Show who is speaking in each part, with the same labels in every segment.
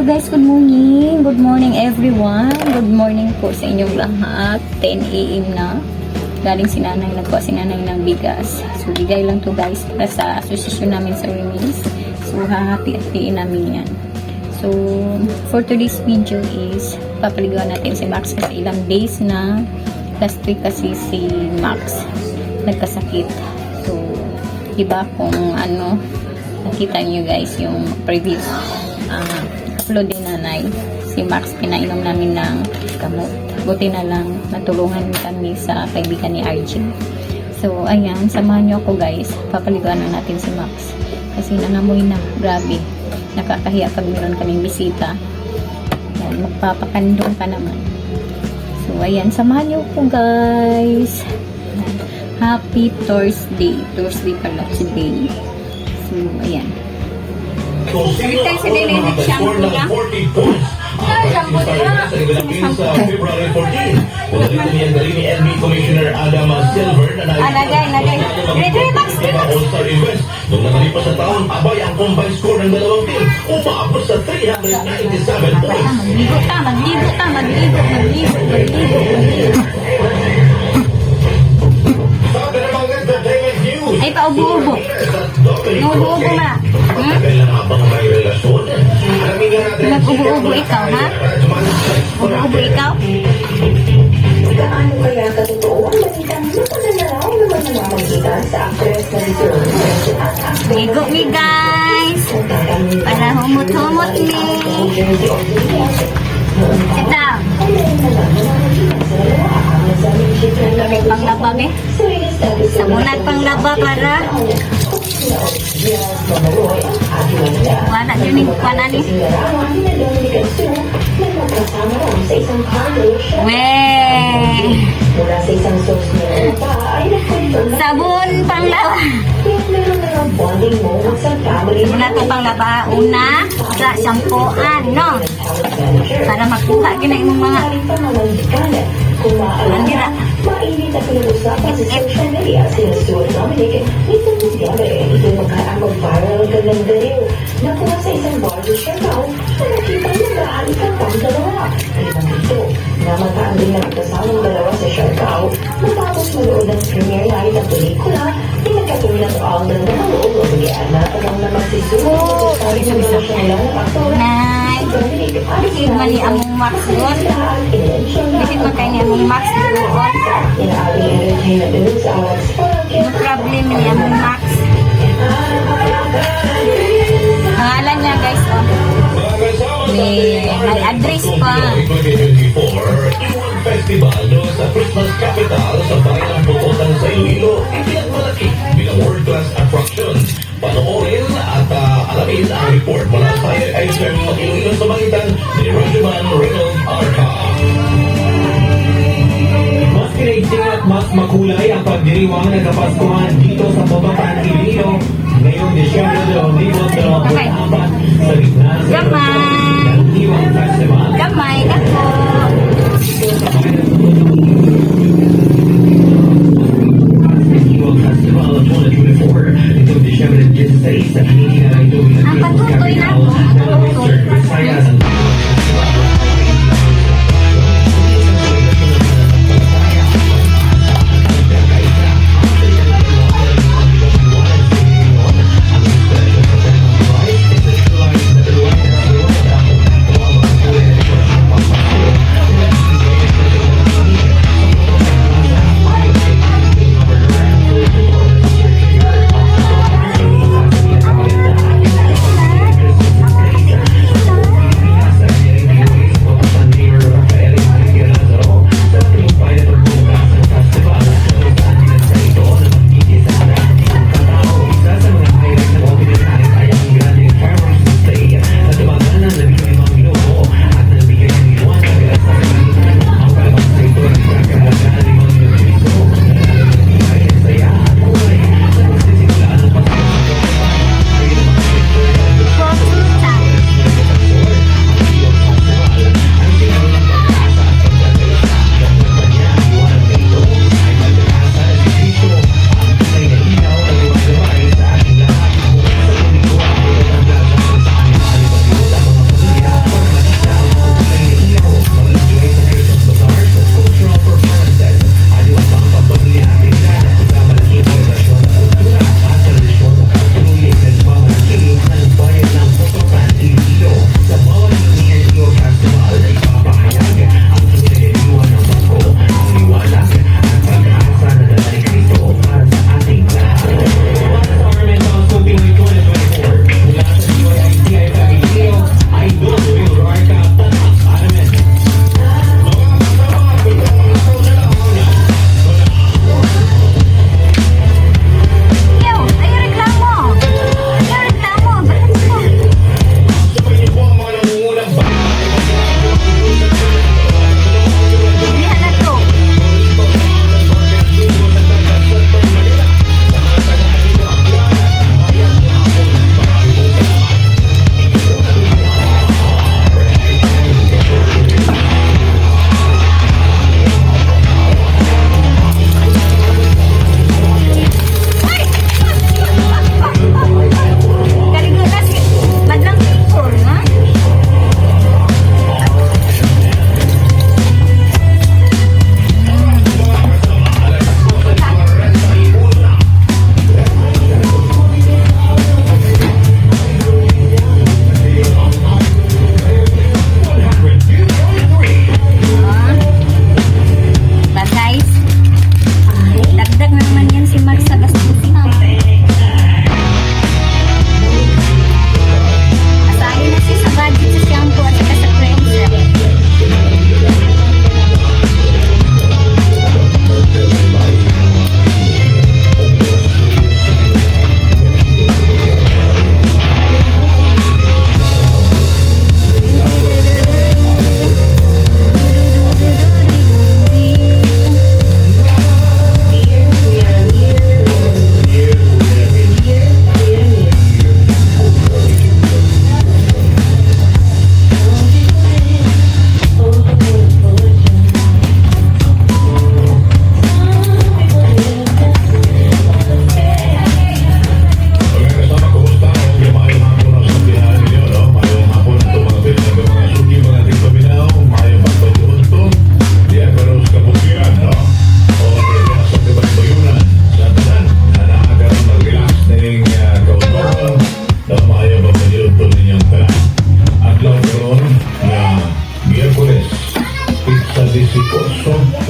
Speaker 1: Hello guys, good morning. Good morning everyone. Good morning po sa inyong lahat. 10 AM na. Galing si nanay, nagkuha si nanay ng bigas. So bigay lang to guys para sa asosasyon namin sa Reminis. So hahati-hatiin namin yan. So for today's video is papaligawan natin si Max kasi ilang days na last week kasi si Max nagkasakit. So iba kung ano, nakita niyo guys yung previous upload din nanay, si Max pinainom namin ng gamot. Buti na lang natulungan kami sa kaibigan ni RJ. So ayan, samahan nyo ako guys, papaligawan na natin si Max kasi nangamoy na, grabe, nakakahiya pag meron kaming bisita. Ayan, magpapakandong ka naman. So ayan, samahan nyo ko guys. Happy Thursday pala today. So ayan,
Speaker 2: Every time sa nililit shampoo lang. Shampoo na.
Speaker 3: February 14. Ulit niya galing ni NB Commissioner Adam Silver na
Speaker 2: Nagay. Ready, Max.
Speaker 3: All-Star Invest. Nung nakalipas sa taon, abay ang combined score ng dalawang team. Umabot sa 397 points.
Speaker 2: Magligo.
Speaker 3: Sabi naman entertainment news.
Speaker 2: Ay, paubo-ubo. Naubo-ubo ma.
Speaker 3: Kailan habang may relasyon?
Speaker 2: Nag-ubo-ubo ikaw, ha? Ubo-ubo ikaw?
Speaker 4: Gaano kaya katotoo ang balitang napananaraw naman namamagitan sa actress na si Rachel Attas?
Speaker 2: Ligo mi guys. Para humot-humot ni. Sit down. Ulit pang laba be. Samunat pang laba para wala yun yung pana ni. Weh,
Speaker 4: Mula sa isang source niya pa ay nagkwento
Speaker 2: sabon pang laba.
Speaker 4: na bonding moments sa family.
Speaker 2: Una to pang laba. Una, sa shampooan, no? Para makuha gina yung mga
Speaker 4: Kung maalala, mainit na pinag-usapan sa social media sina Stuart Dominic nito ng gabi. Ito magharang mag-viral ka ng galiw. Nakuha sa isang barbershop now na nakita nag-aalik ang pang dalawa. Alimang ito, namataan din ang kasamang dalawa sa Siargao matapos manood ng premiere night ng pelikula na nagkatulang ang nanonood o bigyan na tanong na magsisunod sa sabi ng mga siyang aktor.
Speaker 2: Nay, bisit man ni among Max doon. Bisit man kayo ni among Max doon. No problem ni among Max. Pangalan niya guys, oh. May address pa.
Speaker 3: 2024 Festival sa Christmas Capital sa bayan ng Bututan sa Iloilo. Pinagmalaki bilang world-class attraction. Panoorin at alamin ang report mula sa ISM Iloilo sa magitan ni Rajuman Ronald Arca.
Speaker 5: Mas kinaigting at mas makulay ang pagdiriwang ng Kapaskuhan dito sa Babataan, Iloilo. Ngayong Disyembre 2024 sa gitna sa ng Iwang Festival.
Speaker 2: Kamay, ako.
Speaker 5: Iwang Festival 2024 itong Disyembre 16 sa Kinikinara ito
Speaker 2: Ang patutoy na ako.
Speaker 5: ng Western Visayas.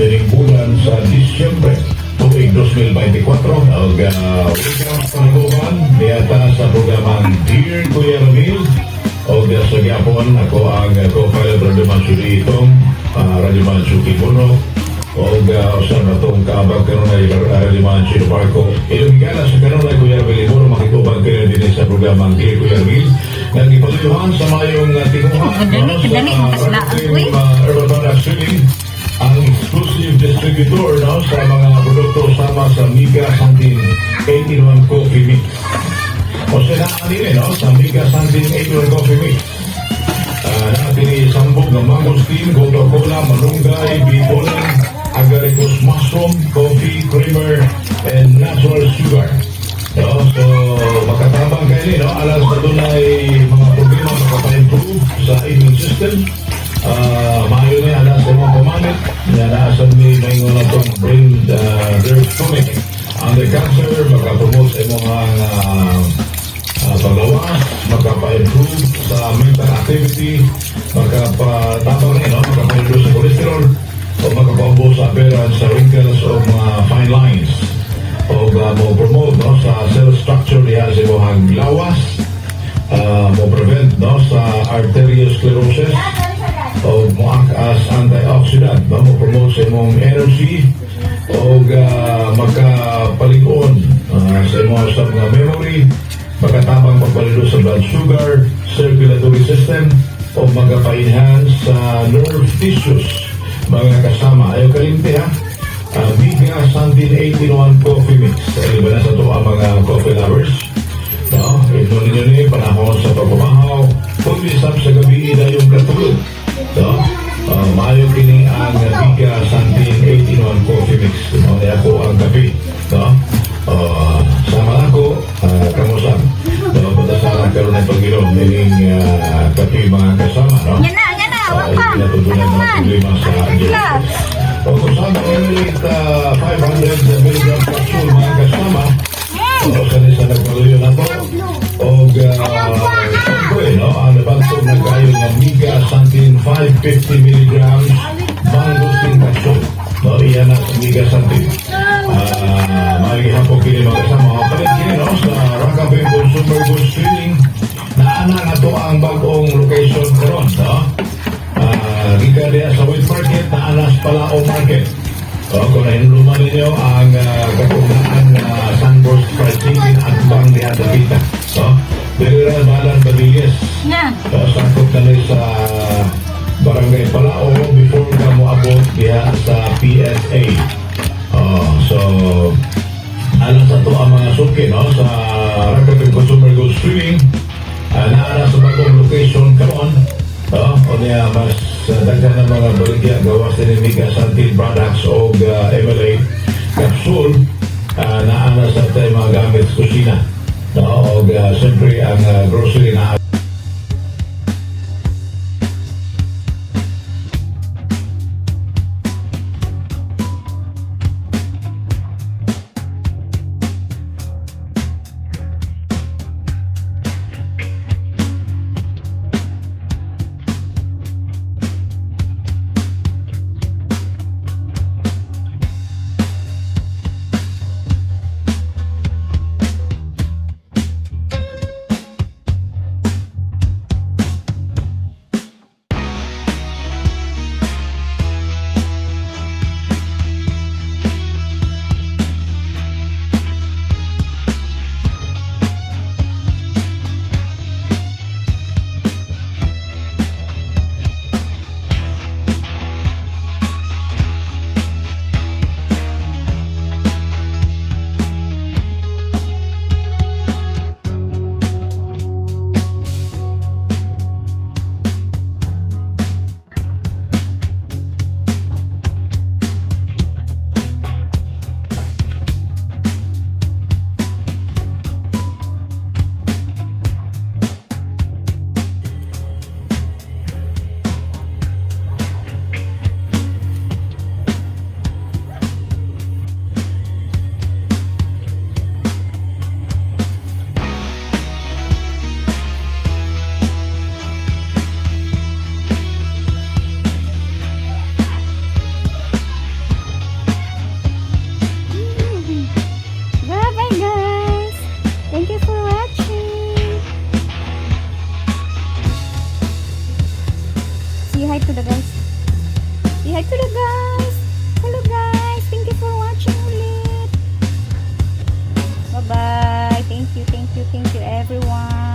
Speaker 3: pining bulan sa Disyembre tuig 2024 og welcome sa naguban niyata sa programang Dear Kuya Ramil og sa gyapon ako ang co-pilot Radio Mansuri itong Radio Mansuri Kibuno og usan na itong kaabag kanon ay Radio Mansuri Barco ilumigala sa kanon ay Kuya Ramil Iburo makitubag kayo din sa programang Dear Kuya Ramil nang ipaluyuhan sa mayong tinguhan Urban Products Streaming ang exclusive distributor sa mga produkto sama sa Mega Santin 81 Coffee Mix. O sila kanina sa Mega Santin 81 Coffee Mix. Natin isambog ng mangosteen, Coca-Cola, malunggay, bipolen, agaricus mushroom, coffee, creamer, and natural sugar. So makatabang kayo alas na doon ay mga problema makapa-improve sa immune system. Maayo na alas sa mga pamamit na naasan ni mayngon na itong brain nerve tonic. Ang cancer makapromote sa mga paglawas, makapa-improve sa mental activity, makapatabang rin, makapa-improve sa cholesterol o makapaubos sa appearance sa wrinkles o mga fine lines o mo promote sa cell structure niya sa mga lawas, mo prevent sa arteriosclerosis o mo act as antioxidant, mo promote sa imong energy o magkapalikon sa imong sa mga memory, magkatabang pagpalilo sa blood sugar, circulatory system o magkapa-enhance sa nerve tissues mga kasama. Ayaw kalimti Mega Santin 81 Coffee Mix. Iba na sa ito ang mga coffee lovers. Ito ninyo ni panahon sa pagpumahaw. Kung isap sa gabi na yung katulog. Maayo kini ang Mega Santin 81 Coffee Mix. Kaya ako ang gabi. Sama ako, kamusan. Punta sa karoon ng pag-ilong. Meaning kapi mga kasama.
Speaker 2: Yan na,
Speaker 3: Ay pinatutunan ng problema sa Diyos. O kung saan ulit 500 mg capsule mga kasama, o saan isa nagpaluyo na to, o siyempre, ang nabagsog na kayo ng Mega Santin 550 mg mangosteen capsule. Iyan na sa Mega Santin. Maghihapon kini mga kasama. Kapalit kini sa Rakapin Consumer Goods Training na anak na to ang bagong location karon. Giga diya sa Wheat Market na anas Palao Market. Kung nahinuluman ninyo ang katunaan Sunburst Fried Chicken at bang diya sa pita. Diliran Balan Babilis. Sakot na rin sa Barangay Palao before ka mo abot diya sa PSA. So alas na to ang mga suki sa Rakapin Consumer Goods Streaming na sa bagong location karon. O niya mas daghan ng mga baligya gawas din ni Mega Santin products o MLA capsule na ana sa tayo mga gamit sa kusina. O siyempre ang grocery na
Speaker 1: Bye guys. Thank you for watching. Say hi to the guys. Say hi to the guys. Hello guys. Thank you for watching ulit. Bye bye. Thank you everyone.